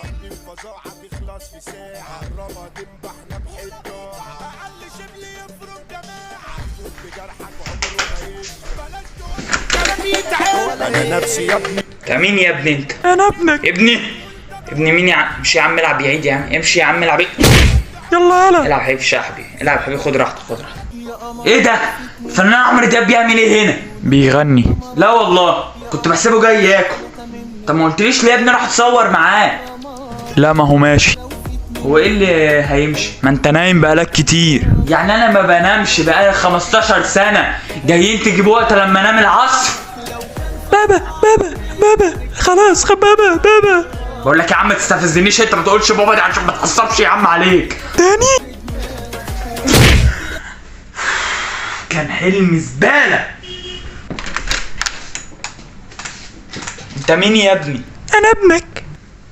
عاملين فظاعة تخلص في ساعة رمضان بحنا بحته أقل شبل يفرق جماعة عمود بجرحك عمره ما يشفى بلاش تقول كلام أنا نفسي يا ابني. انت مين يا ابني انت؟ انا ابنك. ابني مين يا عم؟ امشي يا عم العب بعيد يا عم، امشي يا عم العب. يلا يلا العب حبيبي شحبي، العب حبيبي، خد راحتك خد راحتك. ايه ده؟ الفنان عمرو دياب بيعمل ايه هنا؟ بيغني. لا والله كنت بحسبه جاي ياكل. طب ما قلتليش ليه يا ابني؟ راح اتصور معاه. لا ما هو ماشي. هو ايه اللي هيمشي؟ ما انت نايم بقالك كتير. يعني انا ما بنامش بقالي 15 سنة، جايين تجيبوا وقت لما انام العصر؟ بابا خلاص بابا. بقول لك يا عم ما تستفزنيش، انت ما تقولش بابا دي عشان ما تعصبش يا عم عليك. تاني. كان حلم زبالة. انت مين يا ابني؟ انا ابنك.